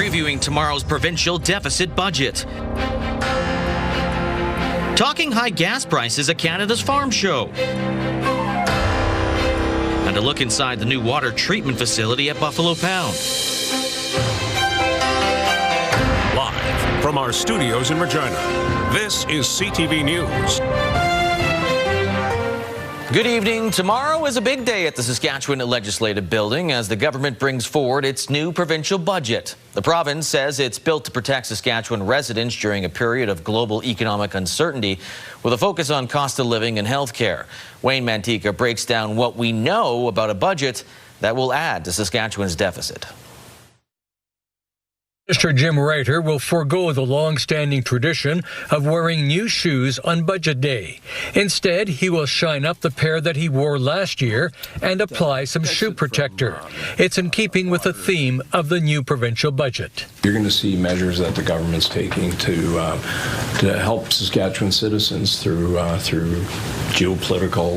previewing tomorrow's provincial deficit budget. Talking high gas prices at Canada's Farm Show. And a look inside the new water treatment facility at Buffalo Pound. Live from our studios in Regina, this is CTV News. Good evening. Tomorrow is a big day at the Saskatchewan Legislative Building as the government brings forward its new provincial budget. The province says it's built to protect Saskatchewan residents during a period of global economic uncertainty with a focus on cost of living and health care. Wayne Mantika breaks down what we know about a budget that will add to Saskatchewan's deficit. Mr. Jim Reiter will forego the long-standing tradition of wearing new shoes on Budget Day. Instead, he will shine up the pair that he wore last year and apply some shoe protector. It's in keeping with the theme of the new provincial budget. You're going to see measures that the government's taking to help Saskatchewan citizens through geopolitical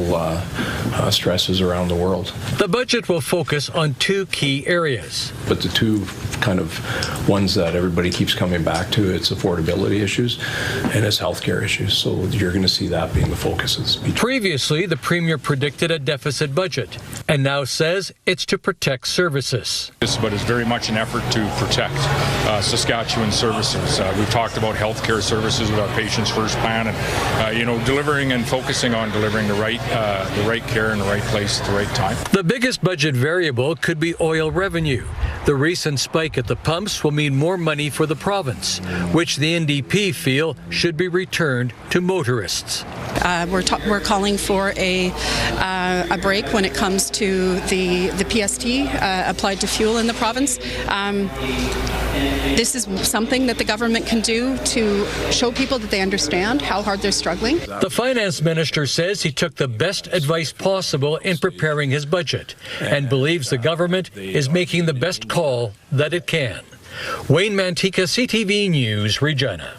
stresses around the world. The budget will focus on two key areas. But the two kind of ones that everybody keeps coming back to, it's affordability issues and it's healthcare issues. So you're going to see that being the focus of the speech. Previously, the Premier predicted a deficit budget and now says it's to protect services. This budget is very much an effort to protect Saskatchewan services. We've talked about healthcare services with our Patients First plan and, delivering and focusing on delivering the right care in the right place at the right time. The biggest budget variable could be oil revenue. The recent spike at the pumps will mean more money for the province, which the NDP feel should be returned to motorists. We're calling for a break when it comes to the PST applied to fuel in the province. This is something that the government can do to show people that they understand how hard they're struggling. The finance minister says he took the best advice possible in preparing his budget and believes the government is making the best call that it can. Wayne Mantika, CTV News, Regina.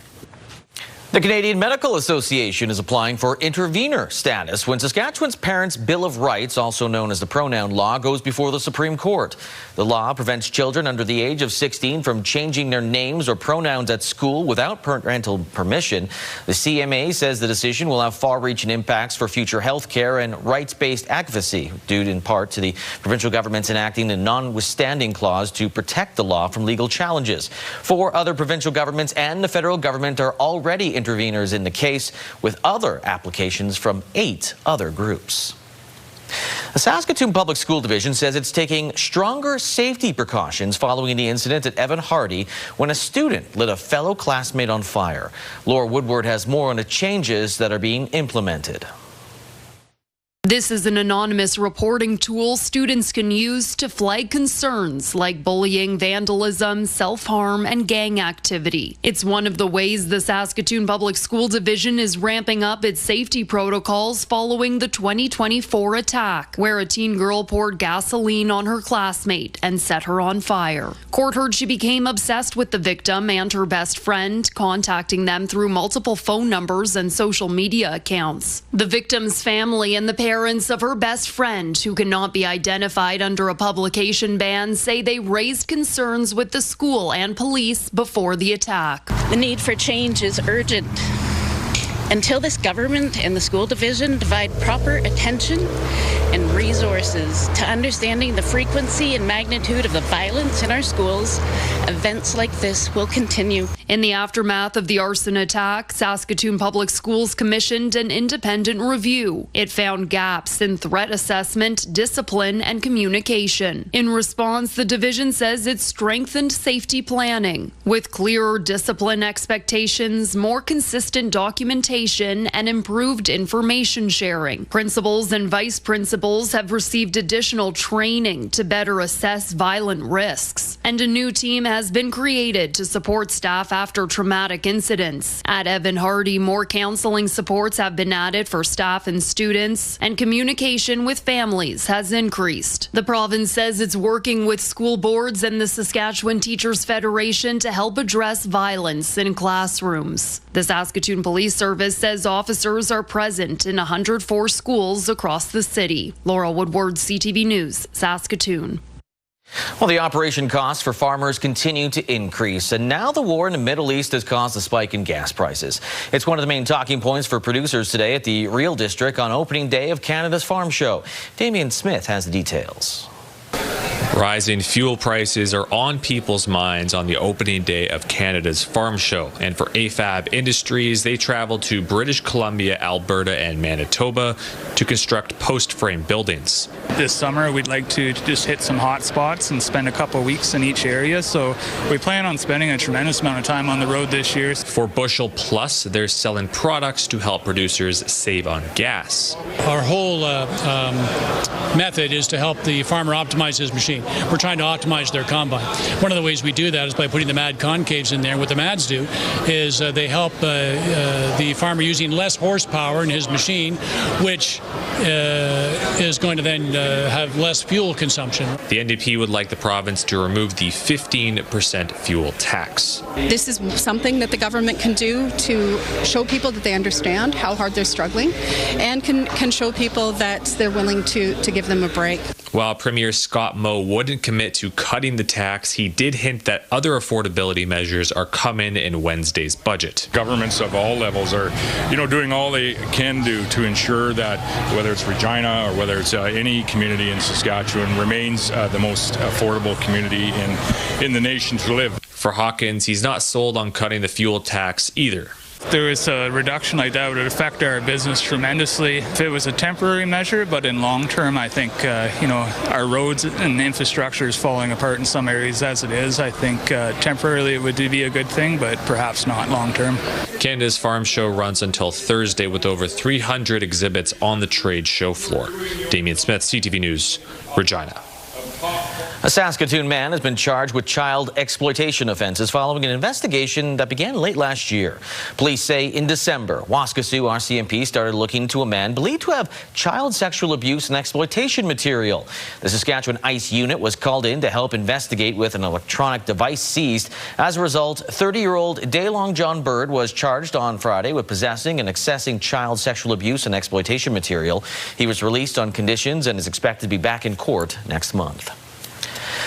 The Canadian Medical Association is applying for intervenor status when Saskatchewan's Parents' Bill of Rights, also known as the Pronoun Law, goes before the Supreme Court. The law prevents children under the age of 16 from changing their names or pronouns at school without parental permission. The CMA says the decision will have far-reaching impacts for future health care and rights-based advocacy, due in part to the provincial government's enacting the notwithstanding clause to protect the law from legal challenges. 4 other provincial governments and the federal government are already interveners in the case, with other applications from 8 other groups. The Saskatoon Public School Division says it's taking stronger safety precautions following the incident at Evan Hardy when a student lit a fellow classmate on fire. Laura Woodward has more on the changes that are being implemented. This is an anonymous reporting tool students can use to flag concerns like bullying, vandalism, self-harm, and gang activity. It's one of the ways the Saskatoon Public School Division is ramping up its safety protocols following the 2024 attack, where a teen girl poured gasoline on her classmate and set her on fire. Court heard she became obsessed with the victim and her best friend, contacting them through multiple phone numbers and social media accounts. The victim's family and the parents of her best friend, who cannot be identified under a publication ban, say they raised concerns with the school and police before the attack. The need for change is urgent. Until this government and the school division divide proper attention and resources to understanding the frequency and magnitude of the violence in our schools, events like this will continue. In the aftermath of the arson attack, Saskatoon Public Schools commissioned an independent review. It found gaps in threat assessment, discipline, and communication. In response, the division says it strengthened safety planning with clearer discipline expectations, more consistent documentation, and improved information sharing. Principals and vice principals have received additional training to better assess violent risks. And a new team has been created to support staff after traumatic incidents. At Evan Hardy, more counseling supports have been added for staff and students, and communication with families has increased. The province says it's working with school boards and the Saskatchewan Teachers Federation to help address violence in classrooms. The Saskatoon Police Service says officers are present in 104 schools across the city. Laura Woodward, CTV News, Saskatoon. Well, the operation costs for farmers continue to increase, and now the war in the Middle East has caused a spike in gas prices. It's one of the main talking points for producers today at the Real District on opening day of Canada's Farm Show. Damien Smith has the details. Rising fuel prices are on people's minds on the opening day of Canada's Farm Show. And for AFAB Industries, they travel to British Columbia, Alberta, and Manitoba to construct post-frame buildings. This summer, we'd like to just hit some hot spots and spend a couple weeks in each area. So we plan on spending a tremendous amount of time on the road this year. For Bushel Plus, they're selling products to help producers save on gas. Our whole method is to help the farmer optimize his machine. We're trying to optimize their combine. One of the ways we do that is by putting the MAD concaves in there. What the MADs do is they help the farmer using less horsepower in his machine, which is going to then have less fuel consumption. The NDP would like the province to remove the 15% fuel tax. This is something that the government can do to show people that they understand how hard they're struggling, and can show people that they're willing to give them a break. While Premier Scott Moe wouldn't commit to cutting the tax, he did hint that other affordability measures are coming in Wednesday's budget. Governments of all levels are, doing all they can do to ensure that whether it's Regina or whether it's any community in Saskatchewan remains the most affordable community in the nation to live. For Hawkins, he's not sold on cutting the fuel tax either. If there was a reduction like that, it would affect our business tremendously. If it was a temporary measure, but in long term, I think, our roads and infrastructure is falling apart in some areas as it is. I think temporarily it would be a good thing, but perhaps not long term. Canada's Farm Show runs until Thursday with over 300 exhibits on the trade show floor. Damien Smith, CTV News, Regina. A Saskatoon man has been charged with child exploitation offenses following an investigation that began late last year. Police say in December, Waskesiu RCMP started looking into a man believed to have child sexual abuse and exploitation material. The Saskatchewan ICE unit was called in to help investigate with an electronic device seized. As a result, 30-year-old Daylong John Bird was charged on Friday with possessing and accessing child sexual abuse and exploitation material. He was released on conditions and is expected to be back in court next month.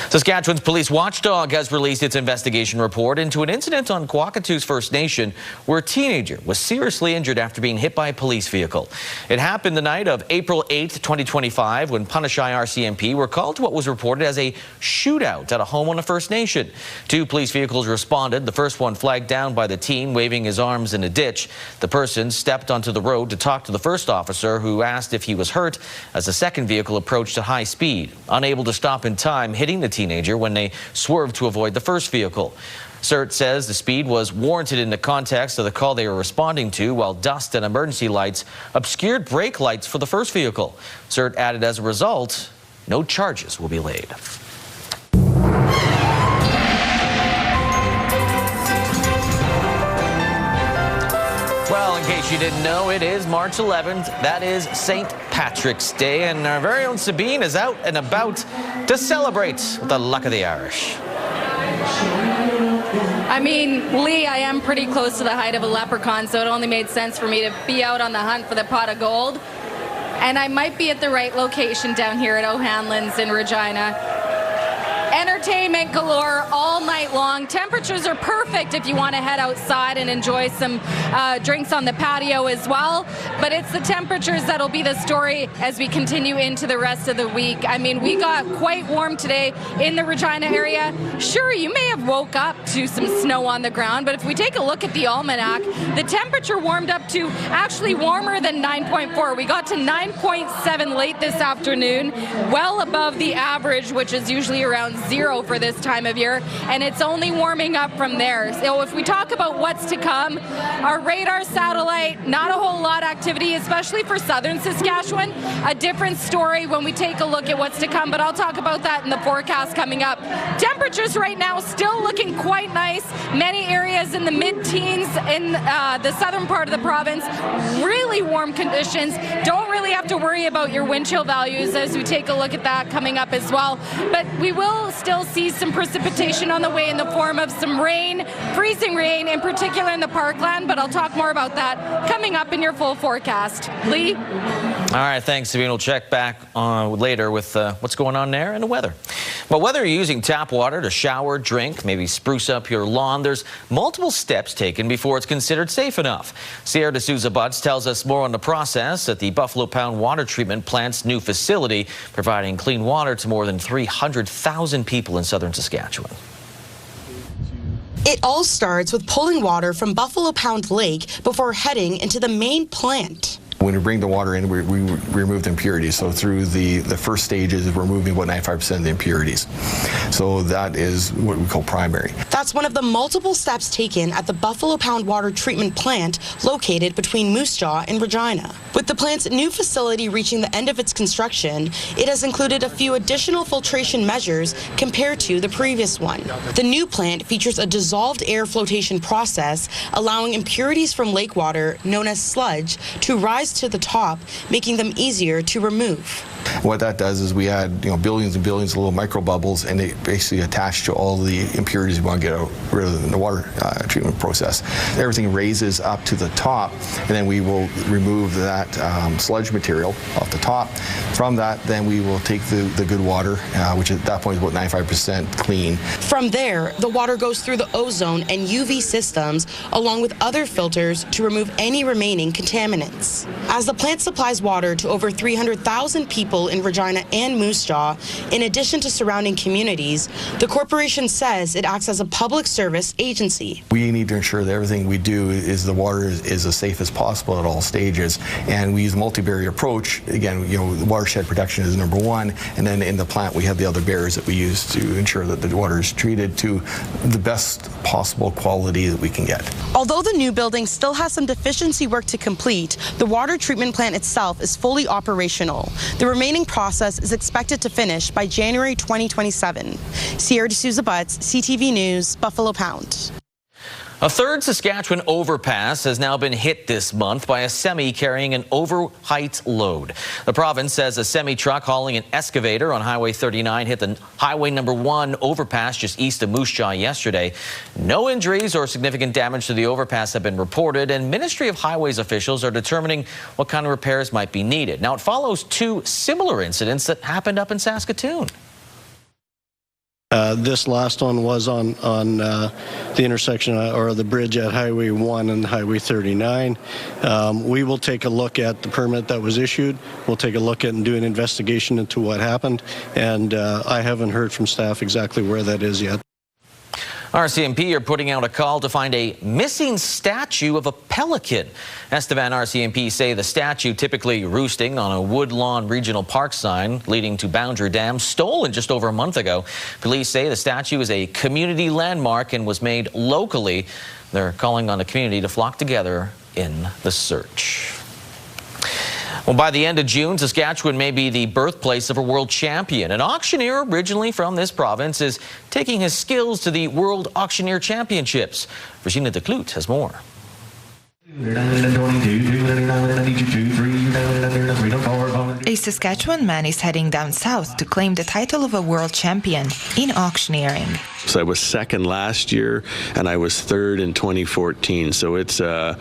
Saskatchewan's police watchdog has released its investigation report into an incident on Kwakatu's First Nation where a teenager was seriously injured after being hit by a police vehicle. It happened the night of April 8, 2025, when Punashai RCMP were called to what was reported as a shootout at a home on a First Nation. 2 police vehicles responded, the first one flagged down by the teen waving his arms in a ditch. The person stepped onto the road to talk to the first officer, who asked if he was hurt, as the second vehicle approached at high speed, unable to stop in time, hitting the teenager when they swerved to avoid the first vehicle. CERT says the speed was warranted in the context of the call they were responding to, while dust and emergency lights obscured brake lights for the first vehicle. CERT added as a result, no charges will be laid. Well, in case you didn't know, it is March 11th. That is St. Patrick's Day, and our very own Sabine is out and about to celebrate with the luck of the Irish. I mean, Lee, I am pretty close to the height of a leprechaun, so it only made sense for me to be out on the hunt for the pot of gold. And I might be at the right location down here at O'Hanlon's in Regina. Entertainment galore all night long. Temperatures are perfect if you want to head outside and enjoy some drinks on the patio as well. But it's the temperatures that'll be the story as we continue into the rest of the week. I mean, we got quite warm today in the Regina area. Sure, you may have woke up to some snow on the ground, but if we take a look at the almanac, the temperature warmed up to actually warmer than 9.4. We got to 9.7 late this afternoon, well above the average, which is usually around 0 for this time of year, and it's only warming up from there. So if we talk about what's to come, our radar satellite, not a whole lot of activity, especially for southern Saskatchewan. A different story when we take a look at what's to come, but I'll talk about that in the forecast coming up. Temperatures right now still looking quite nice. Many areas in the mid-teens in the southern part of the province. Really warm conditions. Don't really have to worry about your wind chill values as we take a look at that coming up as well. But we will still see some precipitation on the way in the form of some rain, freezing rain, in particular in the parkland, but I'll talk more about that coming up in your full forecast. Lee? All right, thanks, Sabine. We'll check back later with what's going on there and the weather. But whether you're using tap water to shower, drink, maybe spruce up your lawn, there's multiple steps taken before it's considered safe enough. Sierra D'Souza Butts tells us more on the process at the Buffalo Pound Water Treatment Plant's new facility, providing clean water to more than 300,000 people in southern Saskatchewan. It all starts with pulling water from Buffalo Pound Lake before heading into the main plant. When we bring the water in, we remove the impurities. So through the first stages, we're removing about 95% of the impurities. So that is what we call primary. That's one of the multiple steps taken at the Buffalo Pound Water Treatment Plant located between Moose Jaw and Regina. With the plant's new facility reaching the end of its construction, it has included a few additional filtration measures compared to the previous one. The new plant features a dissolved air flotation process, allowing impurities from lake water, known as sludge, to rise to the top, making them easier to remove. What that does is we add billions and billions of little micro bubbles, and they basically attach to all the impurities we want to get rid of in the water treatment process. Everything raises up to the top, and then we will remove that sludge material off the top. From that, then we will take the good water, which at that point is about 95% clean. From there, the water goes through the ozone and UV systems, along with other filters to remove any remaining contaminants. As the plant supplies water to over 300,000 people in Regina and Moose Jaw, in addition to surrounding communities, the corporation says it acts as a public service agency. We need to ensure that everything we do is the water is as safe as possible at all stages, and we use a multi-barrier approach. Again, watershed protection is number one, and then in the plant we have the other barriers that we use to ensure that the water is treated to the best possible quality that we can get. Although the new building still has some deficiency work to complete, the water treatment plant itself is fully operational. The remaining process is expected to finish by January 2027. Sierra D'Souza Butts, CTV News, Buffalo Pound. A third Saskatchewan overpass has now been hit this month by a semi carrying an overheight load. The province says a semi-truck hauling an excavator on Highway 39 hit the Highway number 1 overpass just east of Moose Jaw yesterday. No injuries or significant damage to the overpass have been reported, and Ministry of Highways officials are determining what kind of repairs might be needed. Now, it follows two similar incidents that happened up in Saskatoon. This last one was on the intersection or the bridge at Highway 1 and Highway 39. We will take a look at the permit that was issued. We'll take a look at and do an investigation into what happened. And I haven't heard from staff exactly where that is yet. RCMP are putting out a call to find a missing statue of a pelican. Estevan RCMP say the statue, typically roosting on a Woodlawn Regional Park sign leading to Boundary Dam, stolen just over a month ago. Police say the statue is a community landmark and was made locally. They're calling on the community to flock together in the search. Well, by the end of June, Saskatchewan may be the birthplace of a world champion. An auctioneer originally from this province is taking his skills to the World Auctioneer Championships. Regina Declout has more. A Saskatchewan man is heading down south to claim the title of a world champion in auctioneering. So I was second last year, and I was third in 2014. So it's a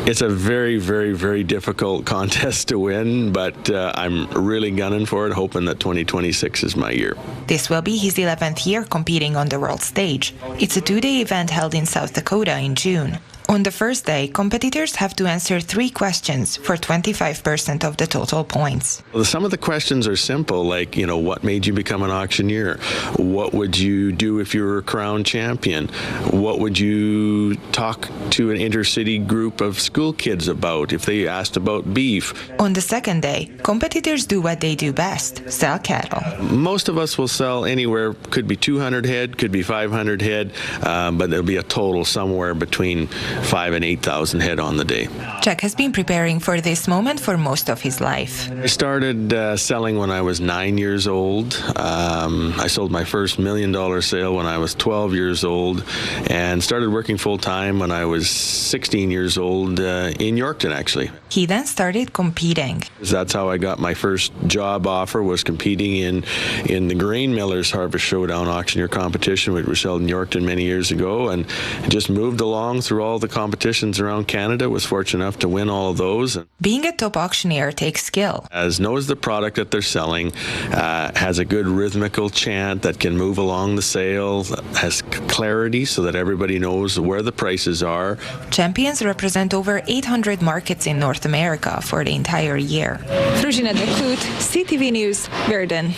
very, very, very difficult contest to win, but I'm really gunning for it, hoping that 2026 is my year. This will be his 11th year competing on the world stage. It's a two-day event held in South Dakota in June. On the first day, competitors have to answer 3 questions for 25% of the total points. Some of the questions are simple, like, what made you become an auctioneer? What would you do if you were a crown champion? What would you talk to an intercity group of school kids about if they asked about beef? On the second day, competitors do what they do best, sell cattle. Most of us will sell anywhere, could be 200 head, could be 500 head, but there'll be a total somewhere between 5,000 and 8,000 head on the day. Jack has been preparing for this moment for most of his life. I started selling when I was 9 years old. I sold my first $1 million sale when I was 12 years old, and started working full-time when I was 16 years old in Yorkton, actually. He then started competing. That's how I got my first job offer, was competing in the Grain Millers Harvest Showdown auctioneer competition, which was held in Yorkton many years ago, and just moved along through all the competitions around Canada, was fortunate enough to win all of those. Being a top auctioneer takes skill. Knows the product that they're selling, has a good rhythmical chant that can move along the sale, has clarity so that everybody knows where the prices are. Champions represent over 800 markets in North America for the entire year. Regina, CTV News, Verdun.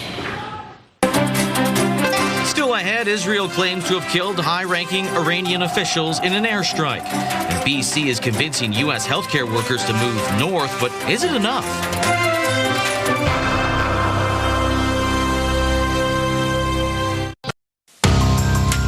Still ahead, Israel claims to have killed high-ranking Iranian officials in an airstrike. And BC is convincing U.S. healthcare workers to move north, but is it enough?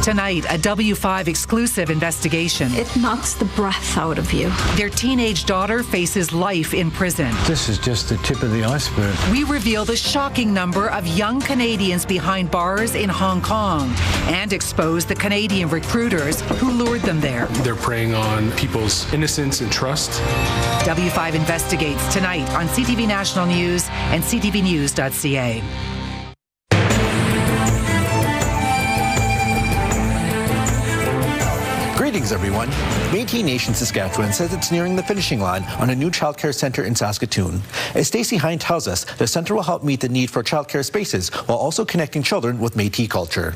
Tonight, a W5 exclusive investigation. It knocks the breath out of you. Their teenage daughter faces life in prison. This is just the tip of the iceberg. We reveal the shocking number of young Canadians behind bars in Hong Kong and expose the Canadian recruiters who lured them there. They're preying on people's innocence and trust. W5 investigates tonight on CTV National News and ctvnews.ca. Greetings, everyone. Métis Nation Saskatchewan says it's nearing the finishing line on a new childcare centre in Saskatoon. As Stacey Hine tells us, the centre will help meet the need for childcare spaces while also connecting children with Métis culture.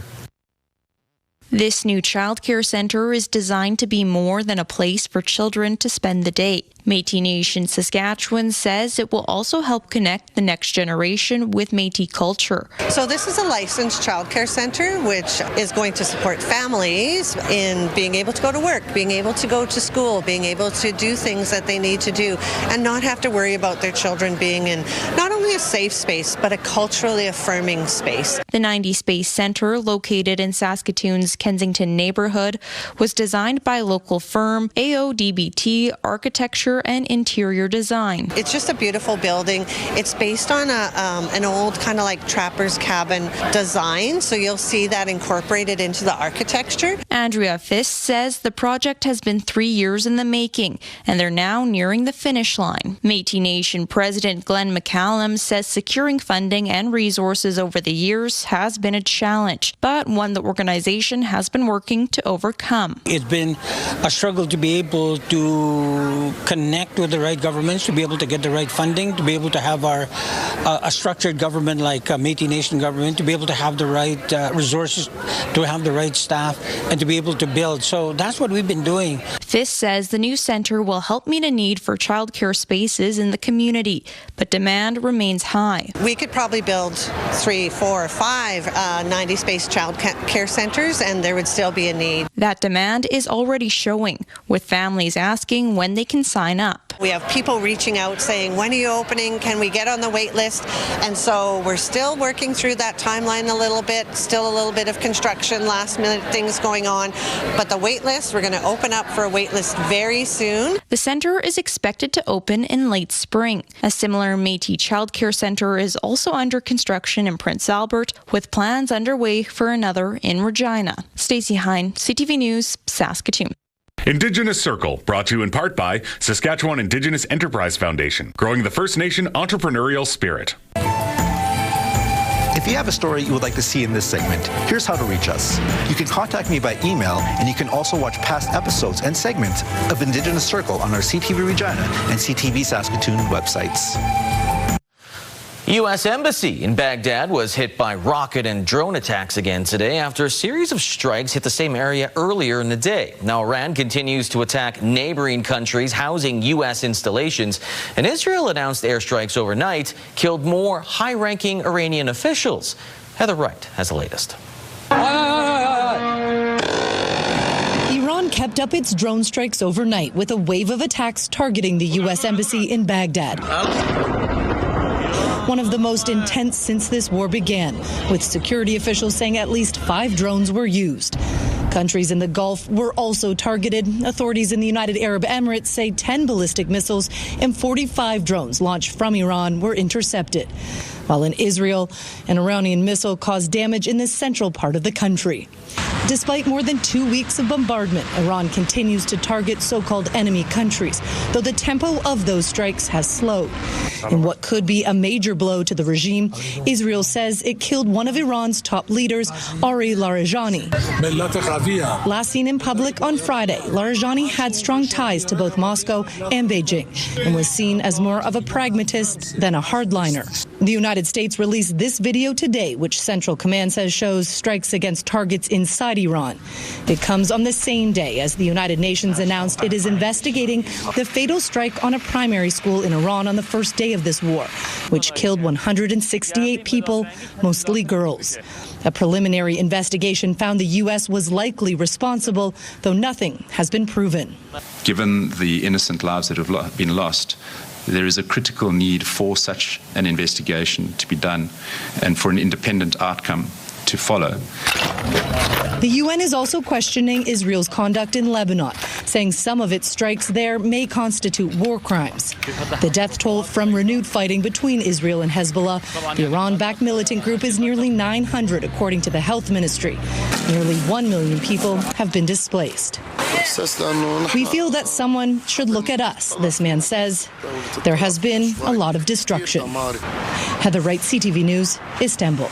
This new childcare centre is designed to be more than a place for children to spend the day. Métis Nation Saskatchewan says it will also help connect the next generation with Métis culture. So this is a licensed childcare centre which is going to support families in being able to go to work, being able to go to school, being able to do things that they need to do and not have to worry about their children being in not only a safe space but a culturally affirming space. The 90 Space Centre, located in Saskatoon's Kensington neighbourhood, was designed by local firm AODBT Architecture and Interior Design. It's just a beautiful building. It's based on an old kind of like trapper's cabin design, so you'll see that incorporated into the architecture. Andrea Fiss says the project has been 3 years in the making, and they're now nearing the finish line. Métis Nation President Glenn McCallum says securing funding and resources over the years has been a challenge, but one the organization has been working to overcome. It's been a struggle to be able to connect with the right governments, to be able to get the right funding, to be able to have a structured government like Métis Nation government, to be able to have the right resources, to have the right staff, and to be able to build. So that's what we've been doing. Fiss says the new centre will help meet a need for childcare spaces in the community, but demand remains high. We could probably build 3, 4, 5 90 space child care centres and there would still be a need. That demand is already showing, with families asking when they can sign up. We have people reaching out saying, when are you opening? Can we get on the wait list? And so we're still working through that timeline a little bit, still a little bit of construction, last minute things going on. But the wait list, we're going to open up for a wait list very soon. The centre is expected to open in late spring. A similar Métis childcare centre is also under construction in Prince Albert, with plans underway for another in Regina. Stacey Hine, CTV News, Saskatoon. Indigenous Circle, brought to you in part by Saskatchewan Indigenous Enterprise Foundation, growing the First Nation entrepreneurial spirit. If you have a story you would like to see in this segment, here's how to reach us. You can contact me by email, and you can also watch past episodes and segments of Indigenous Circle on our CTV Regina and CTV Saskatoon websites. U.S. Embassy in Baghdad was hit by rocket and drone attacks again today after a series of strikes hit the same area earlier in the day. Now, Iran continues to attack neighboring countries housing U.S. installations, and Israel announced airstrikes overnight killed more high-ranking Iranian officials. Heather Wright has the latest. Iran kept up its drone strikes overnight with a wave of attacks targeting the U.S. Embassy in Baghdad. One of the most intense since this war began, with security officials saying at least 5 drones were used. Countries in the Gulf were also targeted. Authorities in the United Arab Emirates say 10 ballistic missiles and 45 drones launched from Iran were intercepted. while in Israel, an Iranian missile caused damage in the central part of the country. Despite more than 2 weeks of bombardment, Iran continues to target so-called enemy countries, though the tempo of those strikes has slowed. In what could be a major blow to the regime, Israel says it killed one of Iran's top leaders, Ari Larijani. Last seen in public on Friday, Larijani had strong ties to both Moscow and Beijing and was seen as more of a pragmatist than a hardliner. The United States released this video today, which Central Command says shows strikes against targets inside Iran. It comes on the same day as the United Nations announced it is investigating the fatal strike on a primary school in Iran on the first day of this war, which killed 168 people, mostly girls. A preliminary investigation found the U.S. was likely responsible, though nothing has been proven. Given the innocent lives that have been lost, there is a critical need for such an investigation to be done and for an independent outcome to follow. The UN is also questioning Israel's conduct in Lebanon, saying some of its strikes there may constitute war crimes. The death toll from renewed fighting between Israel and Hezbollah, the Iran-backed militant group, is nearly 900, according to the health ministry. Nearly 1 million people have been displaced. We feel that someone should look at us, this man says. There has been a lot of destruction. Heather Wright, CTV News, Istanbul.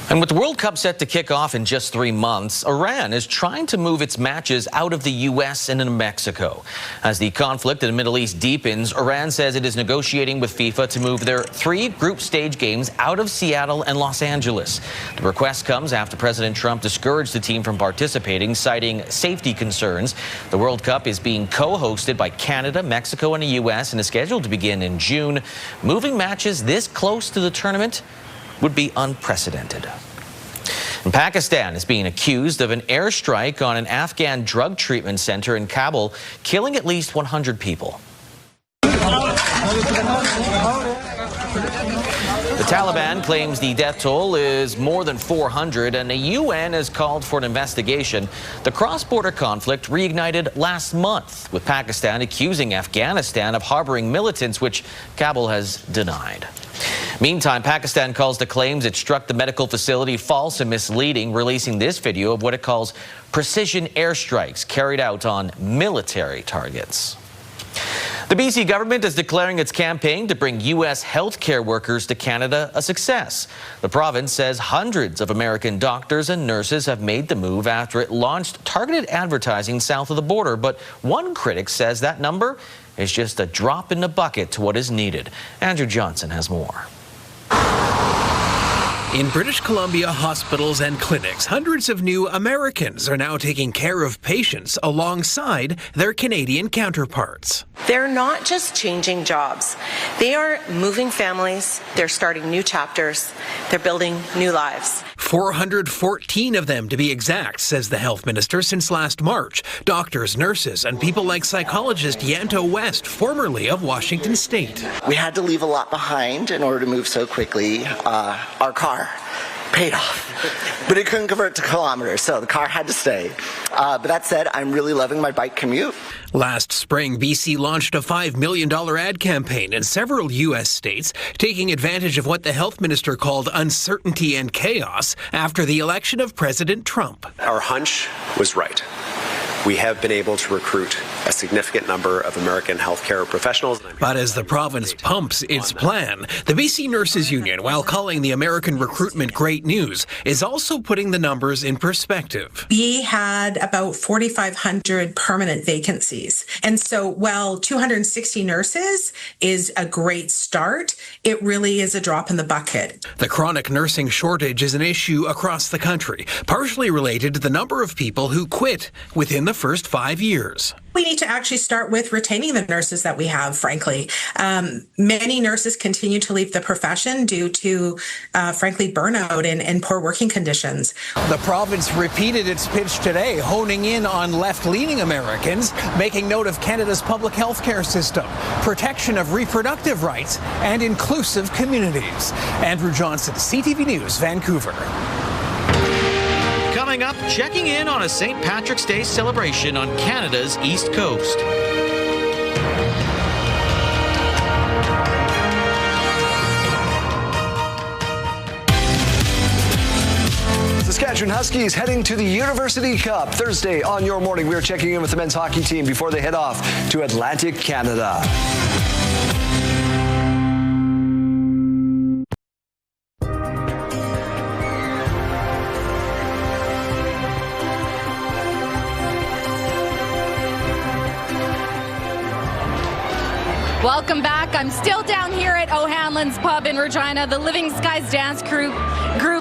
And with the World Cup set to kick off in just 3 months, Iran is trying to move its matches out of the U.S. and into Mexico. As the conflict in the Middle East deepens, Iran says it is negotiating with FIFA to move their 3 group stage games out of Seattle and Los Angeles. The request comes after President Trump discouraged the team from participating, citing safety concerns. The World Cup is being co-hosted by Canada, Mexico, and the U.S. and is scheduled to begin in June. Moving matches this close to the tournament would be unprecedented. And Pakistan is being accused of an airstrike on an Afghan drug treatment center in Kabul, killing at least 100 people. The Taliban claims the death toll is more than 400, and the UN has called for an investigation. The cross-border conflict reignited last month, with Pakistan accusing Afghanistan of harboring militants, which Kabul has denied. Meantime, Pakistan calls the claims it struck the medical facility false and misleading, releasing this video of what it calls precision airstrikes carried out on military targets. The BC government is declaring its campaign to bring U.S. healthcare workers to Canada a success. The province says hundreds of American doctors and nurses have made the move after it launched targeted advertising south of the border. But one critic says that number is just a drop in the bucket to what is needed. Andrew Johnson has more. In British Columbia hospitals and clinics, hundreds of new Americans are now taking care of patients alongside their Canadian counterparts. They're not just changing jobs. They are moving families, they're starting new chapters, they're building new lives. 414 of them, to be exact, says the health minister, since last March. Doctors, nurses, and people like psychologist Yanto West, formerly of Washington State. We had to leave a lot behind in order to move so quickly. Our car paid off, but it couldn't convert to kilometers, so the car had to stay. But that said, I'm really loving my bike commute. Last spring, BC launched a $5 million ad campaign in several U.S. states, taking advantage of what the health minister called uncertainty and chaos after the election of President Trump. Our hunch was right. We have been able to recruit a significant number of American healthcare professionals. But as the province pumps its plan, the BC Nurses Union, while calling the American recruitment great news, is also putting the numbers in perspective. We had about 4,500 permanent vacancies. And so while 260 nurses is a great start, it really is a drop in the bucket. The chronic nursing shortage is an issue across the country, partially related to the number of people who quit within the first 5 years. We need to actually start with retaining the nurses that we have, frankly. Many nurses continue to leave the profession due to, frankly, burnout and poor working conditions. The province repeated its pitch today, honing in on left-leaning Americans, making note of Canada's public health care system, protection of reproductive rights, and inclusive communities. Andrew Johnson, CTV News, Vancouver. Coming up, checking in on a St. Patrick's Day celebration on Canada's East Coast. Saskatchewan Huskies heading to the University Cup. Thursday on Your Morning, we are checking in with the men's hockey team before they head off to Atlantic Canada. Welcome back. I'm still down here at O'Hanlon's Pub in Regina. The Living Skies dance group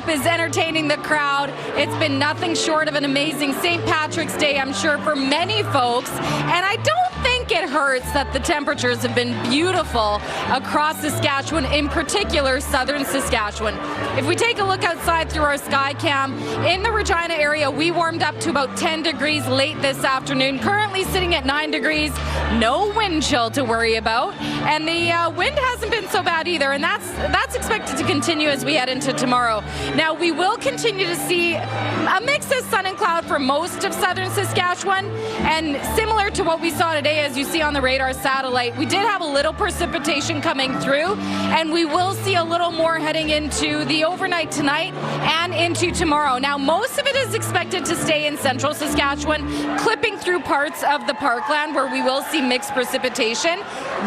is entertaining the crowd. It's been nothing short of an amazing St. Patrick's Day, I'm sure, for many folks. And I don't think it hurts that the temperatures have been beautiful across Saskatchewan, in particular southern Saskatchewan. If we take a look outside through our sky cam, in the Regina area, we warmed up to about 10 degrees late this afternoon, currently sitting at 9 degrees. No wind chill to worry about. And the wind hasn't been so bad either, and that's expected to continue as we head into tomorrow. Now, we will continue to see a mix of sun and cloud for most of southern Saskatchewan, and similar to what we saw today, as you see on the radar satellite, we did have a little precipitation coming through, and we will see a little more heading into the overnight tonight and into tomorrow. Now, most of it is expected to stay in central Saskatchewan, clipping through parts of the parkland where we will see mixed precipitation.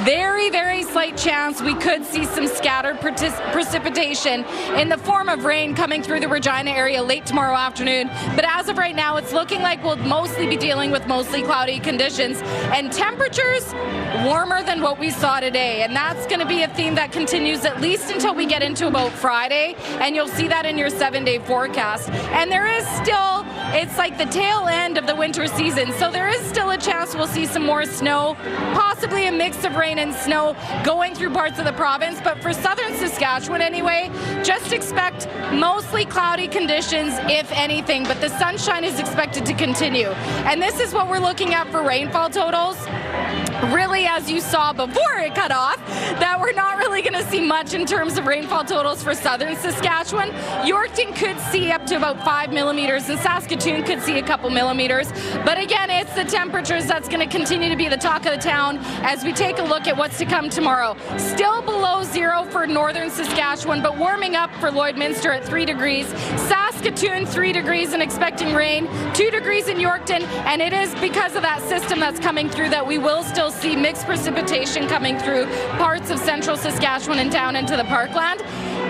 Very, very slight chance we could see some scattered precipitation in the form of rain coming through the Regina area late tomorrow afternoon. But as of right now, it's looking like we'll mostly be dealing with mostly cloudy conditions and temperatures warmer than what we saw today. And that's going to be a theme that continues at least until we get into about Friday. And you'll see that in your 7-day forecast. And there is still, it's like the tail end of the winter season. So there is still a chance we'll see some more snow, possibly a mix of rain and snow going through parts of the province. But for southern Saskatchewan anyway, just expect mostly cloudy conditions, if anything, but the sunshine is expected to continue. And this is what we're looking at for rainfall totals. Really, as you saw before it cut off, that we're not really going to see much in terms of rainfall totals for southern Saskatchewan. Yorkton could see up to about 5 millimeters, and Saskatoon could see a couple millimeters. But again, it's the temperatures that's going to continue to be the talk of the town as we take a look at what's to come tomorrow. Still below zero for northern Saskatchewan, but warming up for Lloydminster at 3 degrees. Saskatoon, 3 degrees and expecting rain, 2 degrees in Yorkton, and it is because of that system that's coming through that we will still see mixed precipitation coming through parts of central Saskatchewan and down into the parkland.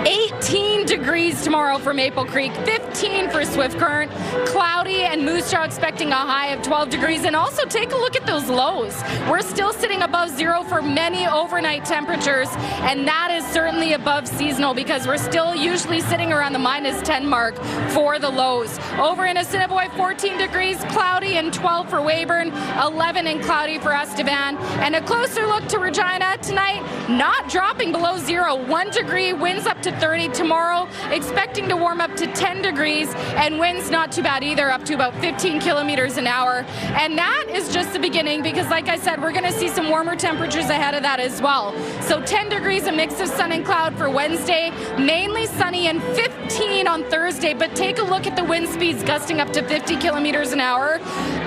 18 degrees tomorrow for Maple Creek, 15 for Swift Current, cloudy, and Moose Jaw expecting a high of 12 degrees. And also take a look at those lows. We're still sitting above zero for many overnight temperatures, and that is certainly above seasonal because we're still usually sitting around the -10 mark for the lows. Over in Assiniboine, 14 degrees, cloudy, and 12 for Weyburn, 11 and cloudy for Estevan. And a closer look to Regina tonight, not dropping below zero, 1 degree, winds up to 30 tomorrow, expecting to warm up to 10 degrees, and winds not too bad either, up to about 15 kilometers an hour. And that is just the beginning because, like I said, we're going to see some warmer temperatures ahead of that as well. So 10 degrees, a mix of sun and cloud for Wednesday, mainly sunny, and 15 on Thursday. But take a look at the wind speeds gusting up to 50 kilometers an hour.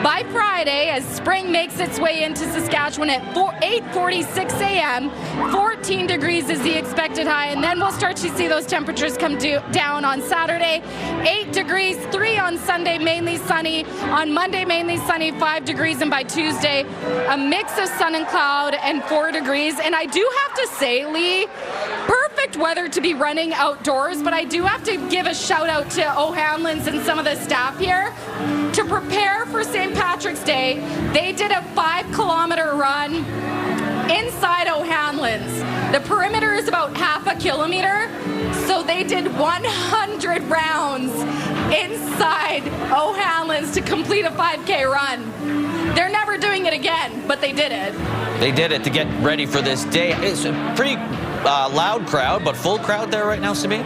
By Friday, as spring makes its way into Saskatchewan at 8:46 a.m., 14 degrees is the expected high, and then we'll start to see those temperatures come down on Saturday. 8 degrees, 3 on Sunday, mainly sunny. On Monday, mainly sunny, 5 degrees, and by Tuesday, a mix of sun and cloud and 4 degrees. And I do have to say, Lee, perfect weather to be running outdoors, but I do have to give a shout out to O'Hanlon's and some of the staff here. To prepare for St. Patrick's Day, they did a 5-kilometer run inside O'Hanlon's. The perimeter is about half a kilometer, so they did 100 rounds inside O'Hanlon's to complete a 5K run. They're never doing it again, but they did it. They did it to get ready for this day. It's a pretty loud crowd, but full crowd there right now, Sabine?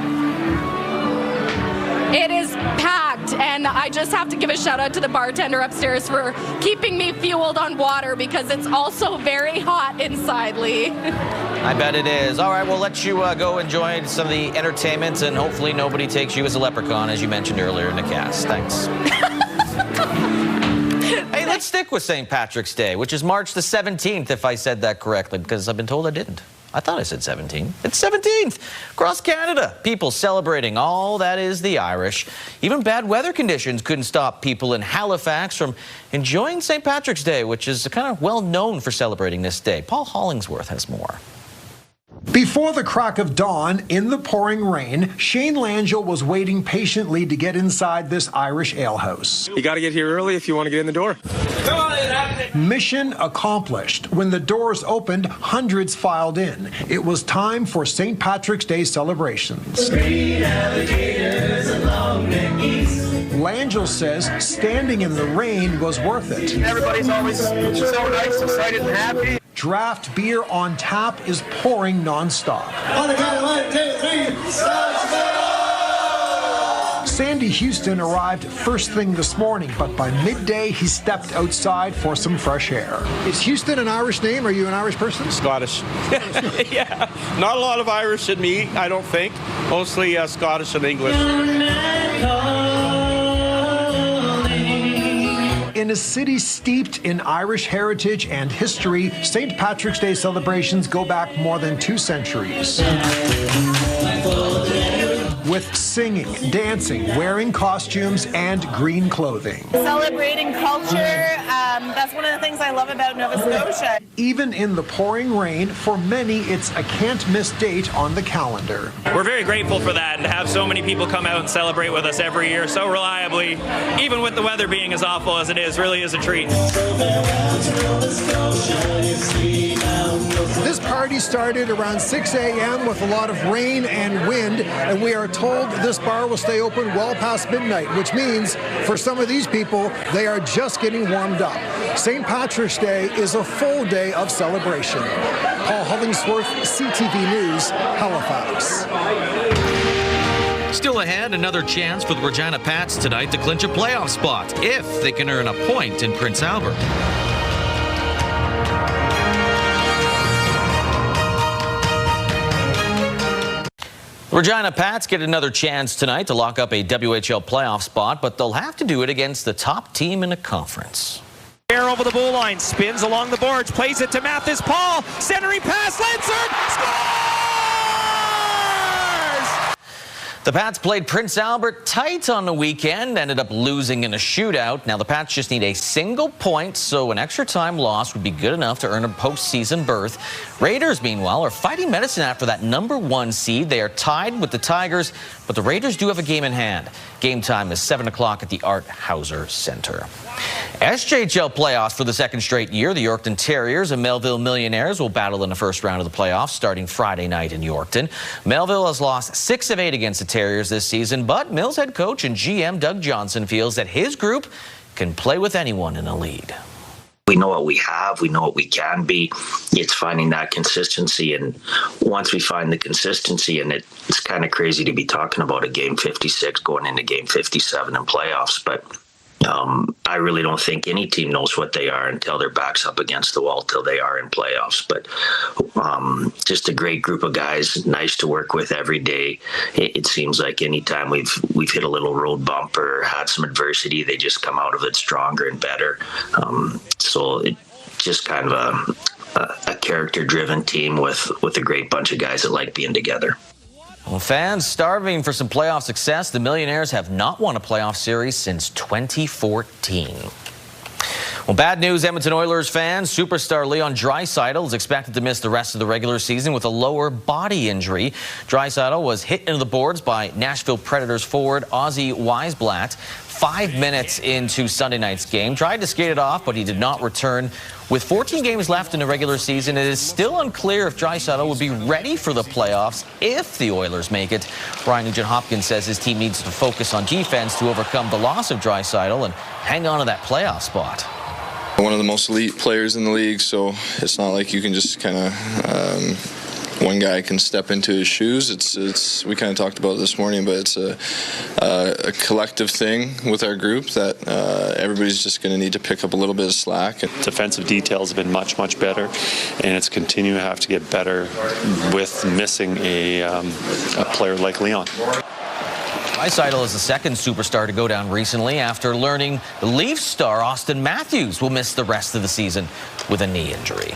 It is packed, and I just have to give a shout out to the bartender upstairs for keeping me fueled on water because it's also very hot inside, Lee. I bet it is. All right, we'll let you go enjoy some of the entertainment, and hopefully nobody takes you as a leprechaun, as you mentioned earlier in the cast. Thanks. Hey, let's stick with St. Patrick's Day, which is March the 17th, if I said that correctly, because I've been told I didn't. I thought I said 17th. It's 17th. Across Canada, people celebrating all that is the Irish. Even bad weather conditions couldn't stop people in Halifax from enjoying St. Patrick's Day, which is kind of well known for celebrating this day. Paul Hollingsworth has more. Before the crack of dawn, in the pouring rain, Shane Langell was waiting patiently to get inside this Irish alehouse. You got to get here early if you want to get in the door. Mission accomplished. When the doors opened, hundreds filed in. It was time for St. Patrick's Day celebrations. Langell says standing in the rain was worth it. Everybody's always so nice, excited, and happy. Draft beer on tap is pouring nonstop. On the count of 1, 2, 3, Sandy Houston arrived first thing this morning, but by midday he stepped outside for some fresh air. Is Houston an Irish name? Are you an Irish person? Scottish. Yeah, not a lot of Irish in me, I don't think. Mostly Scottish and English. In a city steeped in Irish heritage and history, St. Patrick's Day celebrations go back more than 2 centuries. With singing, dancing, wearing costumes, and green clothing. Celebrating culture, that's one of the things I love about Nova Scotia. Even in the pouring rain, for many it's a can't-miss date on the calendar. We're very grateful for that, and to have so many people come out and celebrate with us every year so reliably, even with the weather being as awful as it is, really is a treat. This party started around 6 a.m. with a lot of rain and wind, and we are told this bar will stay open well past midnight, which means for some of these people, they are just getting warmed up. St. Patrick's Day is a full day of celebration. Paul Hollingsworth, CTV News, Halifax. Still ahead, another chance for the Regina Pats tonight to clinch a playoff spot if they can earn a point in Prince Albert. Regina Pats get another chance tonight to lock up a WHL playoff spot, but they'll have to do it against the top team in the conference. Air over the blue line, spins along the boards, plays it to Mathis Paul, centering pass, Lansard scores! The Pats played Prince Albert tight on the weekend, ended up losing in a shootout. Now the Pats just need a single point, so an extra time loss would be good enough to earn a postseason berth. Raiders, meanwhile, are fighting Metis after that #1 seed. They are tied with the Tigers, but the Raiders do have a game in hand. Game time is 7 o'clock at the Art Hauser Center. SJHL playoffs for the second straight year. The Yorkton Terriers and Melville Millionaires will battle in the first round of the playoffs starting Friday night in Yorkton. Melville has lost 6 of 8 against the Terriers this season, but Mills head coach and GM Doug Johnson feels that his group can play with anyone in a lead. We know what we have. We know what we can be. It's finding that consistency. And once we find the consistency, and it's kind of crazy to be talking about a game 56 going into game 57 in playoffs, but I really don't think any team knows what they are until their back's up against the wall, till they are in playoffs. But just a great group of guys, nice to work with every day. It seems like anytime we've hit a little road bump or had some adversity, they just come out of it stronger and better. So it just kind of a character-driven team with a great bunch of guys that like being together. Well, fans starving for some playoff success, the Millionaires have not won a playoff series since 2014. Well, bad news, Edmonton Oilers fans. Superstar Leon Draisaitl is expected to miss the rest of the regular season with a lower body injury. Draisaitl was hit into the boards by Nashville Predators forward Ozzy Weisblatt 5 minutes into Sunday night's game. Tried to skate it off, but he did not return. With 14 games left in the regular season, it is still unclear if Draisaitl would be ready for the playoffs if the Oilers make it. Ryan Nugent-Hopkins says his team needs to focus on defense to overcome the loss of Draisaitl and hang on to that playoff spot. One of the most elite players in the league, so it's not like you can just kind of one guy can step into his shoes. It's we kind of talked about it this morning, but it's a collective thing with our group that everybody's just going to need to pick up a little bit of slack. Defensive details have been much better, and it's continuing to have to get better with missing a player like Leon. Draisaitl is the second superstar to go down recently after learning the Leafs star Austin Matthews will miss the rest of the season with a knee injury.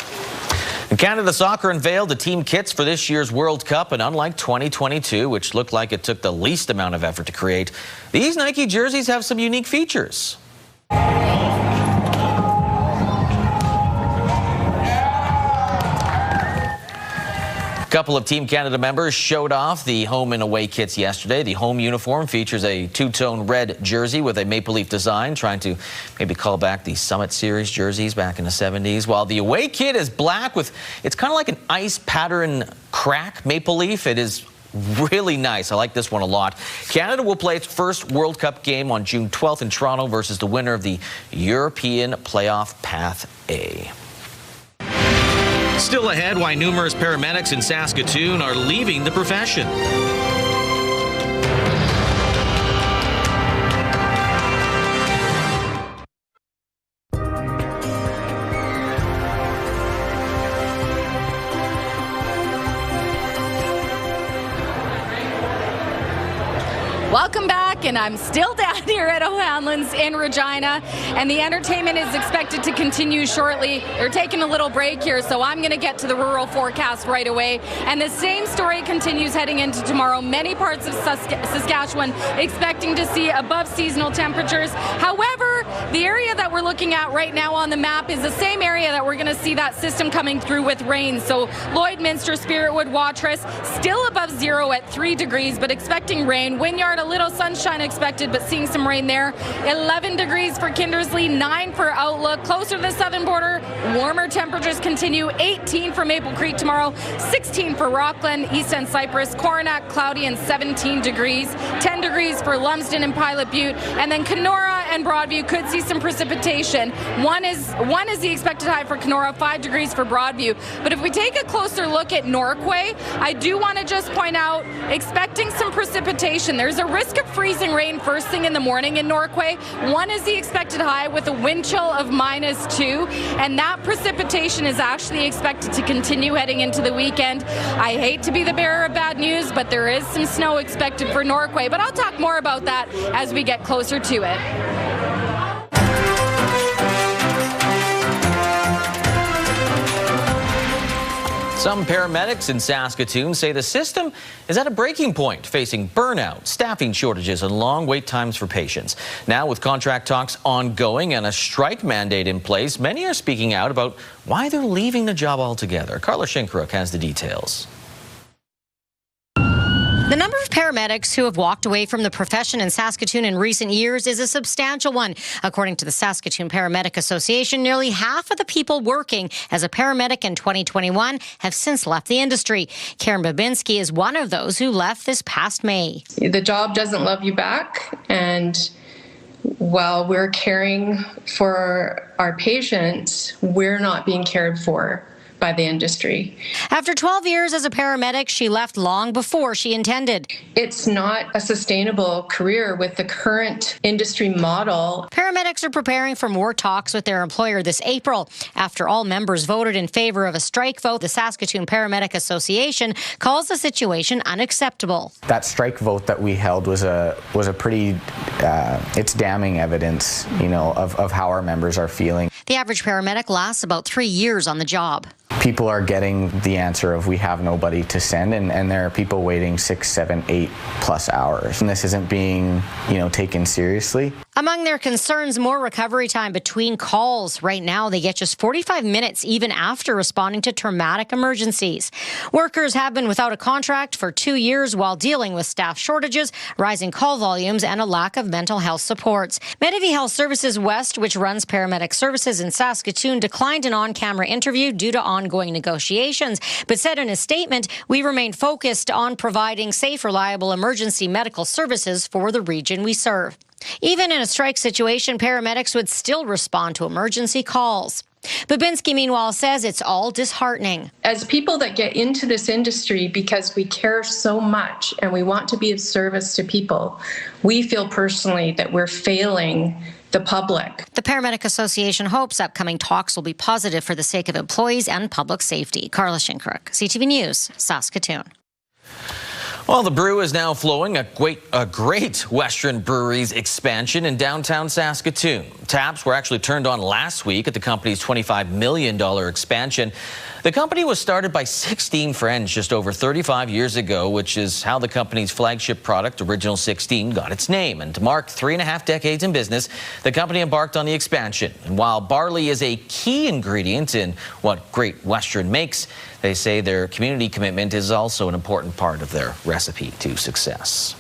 And Canada Soccer unveiled the team kits for this year's World Cup, and unlike 2022, which looked like it took the least amount of effort to create, these Nike jerseys have some unique features. A couple of Team Canada members showed off the home and away kits yesterday. The home uniform features a two-tone red jersey with a maple leaf design, trying to maybe call back the Summit Series jerseys back in the 70s, while the away kit is black with, it's kind of like an ice pattern crack maple leaf. It is really nice. I like this one a lot. Canada will play its first World Cup game on June 12th in Toronto versus the winner of the European Playoff Path A. Still ahead, why numerous paramedics in Saskatoon are leaving the profession. Welcome back, and I'm still down here at O'Hanlon's in Regina, and the entertainment is expected to continue shortly. They're taking a little break here, so I'm going to get to the rural forecast right away. And the same story continues heading into tomorrow. Many parts of Saskatchewan expecting to see above seasonal temperatures. However, the area that we're looking at right now on the map is the same area that we're going to see that system coming through with rain. So Lloydminster, Spiritwood, Watrous, still above zero at 3 degrees, but expecting rain. Wynyard, a little sunshine expected, but seeing some rain there. 11 degrees for Kindersley, 9 for Outlook. Closer to the southern border, warmer temperatures continue. 18 for Maple Creek tomorrow, 16 for Rockland, East End Cypress, Coronach, cloudy and 17 degrees. 10 degrees for Lumsden and Pilot Butte. And then Kenora and Broadview could see some precipitation. One is the expected high for Kenora, 5 degrees for Broadview. But if we take a closer look at Norquay, I do want to just point out, expecting some precipitation. There's a risk of freezing rain first thing in the morning in Norquay. 1 is the expected high with a wind chill of -2, and that precipitation is actually expected to continue heading into the weekend. I hate to be the bearer of bad news, but there is some snow expected for Norquay, but I'll talk more about that as we get closer to it. Some paramedics in Saskatoon say the system is at a breaking point, facing burnout, staffing shortages, and long wait times for patients. Now, with contract talks ongoing and a strike mandate in place, many are speaking out about why they're leaving the job altogether. Carla Shinkrook has the details. The number of paramedics who have walked away from the profession in Saskatoon in recent years is a substantial one. According to the Saskatoon Paramedic Association, nearly half of the people working as a paramedic in 2021 have since left the industry. Karen Babinski is one of those who left this past May. The job doesn't love you back, and while we're caring for our patients, we're not being cared for by the industry. After 12 years as a paramedic, she left long before she intended. It's not a sustainable career with the current industry model. Paramedics are preparing for more talks with their employer this April. After all members voted in favor of a strike vote, the Saskatoon Paramedic Association calls the situation unacceptable. That strike vote that we held was a pretty, it's damning evidence, of how our members are feeling. The average paramedic lasts about 3 years on the job. People are getting the answer of we have nobody to send, and there are people waiting 6, 7, 8+ hours. And this isn't being, taken seriously. Among their concerns, more recovery time between calls. Right now, they get just 45 minutes even after responding to traumatic emergencies. Workers have been without a contract for 2 years while dealing with staff shortages, rising call volumes, and a lack of mental health supports. Metis Health Services West, which runs paramedic services in Saskatoon, declined an on-camera interview due to ongoing negotiations, but said in a statement, "We remain focused on providing safe, reliable emergency medical services for the region we serve." Even in a strike situation, paramedics would still respond to emergency calls. Babinski, meanwhile, says it's all disheartening. As people that get into this industry because we care so much and we want to be of service to people, we feel personally that we're failing the public. The Paramedic Association hopes upcoming talks will be positive for the sake of employees and public safety. Carla Shinkrook, CTV News, Saskatoon. Well, the brew is now flowing. A great Western Brewery's expansion in downtown Saskatoon. Taps were actually turned on last week at the company's $25 million expansion. The company was started by 16 friends just over 35 years ago, which is how the company's flagship product, Original 16, got its name. And to mark 3.5 decades in business, the company embarked on the expansion. And while barley is a key ingredient in what Great Western makes, they say their community commitment is also an important part of their recipe to success.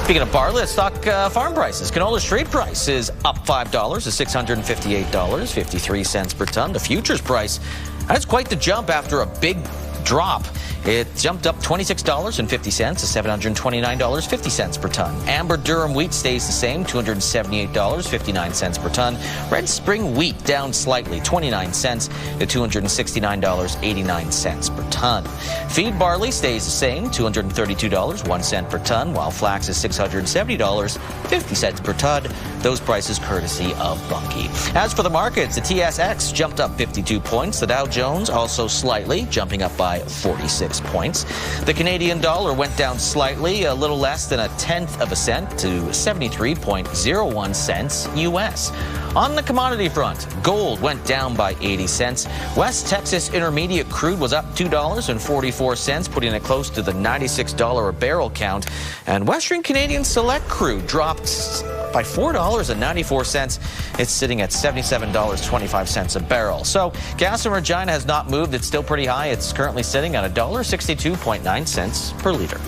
Speaking of barley, let's talk farm prices. Canola street price is up $5 to $658.53 per ton. The futures price, that's quite the jump after a big drop. It jumped up $26.50 to $729.50 per ton. Amber Durum wheat stays the same, $278.59 per ton. Red Spring wheat down slightly, 29 cents to $269.89 per ton. Feed barley stays the same, $232.01 per ton, while flax is $670.50 per ton. Those prices courtesy of Bunkie. As for the markets, the TSX jumped up 52 points. The Dow Jones also slightly, jumping up by 46 points. The Canadian dollar went down slightly, a little less than 1/10 cent to 73.01 cents US. On the commodity front, gold went down by 80 cents. West Texas Intermediate crude was up $2.44, putting it close to the $96 a barrel count. And Western Canadian Select crude dropped by $4.94. It's sitting at $77.25 a barrel. So gas in Regina has not moved. It's still pretty high. It's currently sitting at $1.62.9 per liter.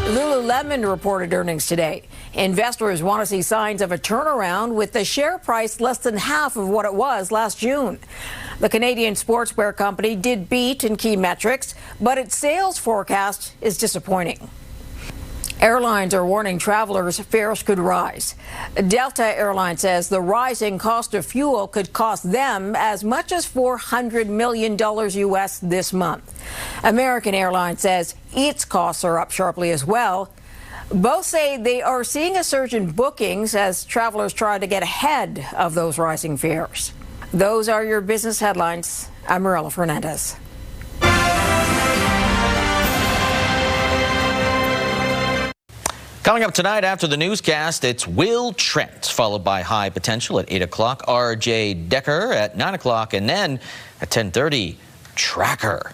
Lululemon reported earnings today. Investors want to see signs of a turnaround with the share price less than half of what it was last June. The Canadian sportswear company did beat in key metrics, but its sales forecast is disappointing. Airlines are warning travelers fares could rise. Delta Airlines says the rising cost of fuel could cost them as much as $400 million US this month. American Airlines says its costs are up sharply as well. Both say they are seeing a surge in bookings as travelers try to get ahead of those rising fares. Those are your business headlines. I'm Marilla Fernandez. Coming up tonight after the newscast, it's Will Trent, followed by High Potential at 8 o'clock, R.J. Decker at 9 o'clock, and then at 10:30, Tracker.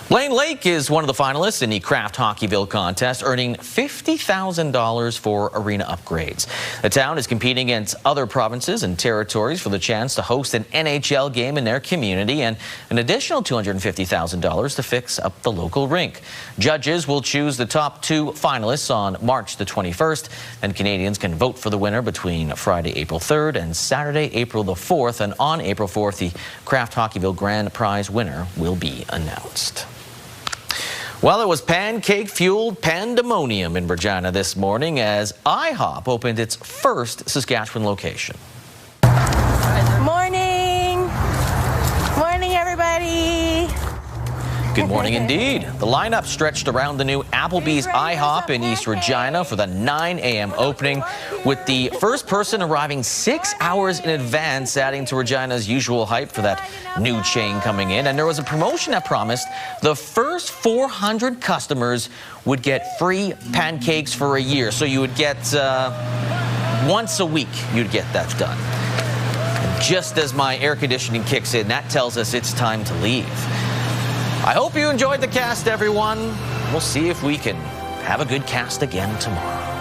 Blaine Lake is one of the finalists in the Kraft Hockeyville contest, earning $50,000 for arena upgrades. The town is competing against other provinces and territories for the chance to host an NHL game in their community and an additional $250,000 to fix up the local rink. Judges will choose the top 2 finalists on March the 21st, and Canadians can vote for the winner between Friday, April 3rd and Saturday, April the 4th. And on April 4th, the Kraft Hockeyville Grand Prize winner will be announced. Well, it was pancake-fueled pandemonium in Regina this morning as IHOP opened its first Saskatchewan location. Morning! Morning, everybody! Good morning indeed. The lineup stretched around the new Applebee's IHOP in East Regina for the 9 a.m. opening, with the first person arriving 6 hours in advance, adding to Regina's usual hype for that new chain coming in. And there was a promotion that promised the first 400 customers would get free pancakes for a year. So you would get once a week, you'd get that done. And just as my air conditioning kicks in, that tells us it's time to leave. I hope you enjoyed the cast, everyone. We'll see if we can have a good cast again tomorrow.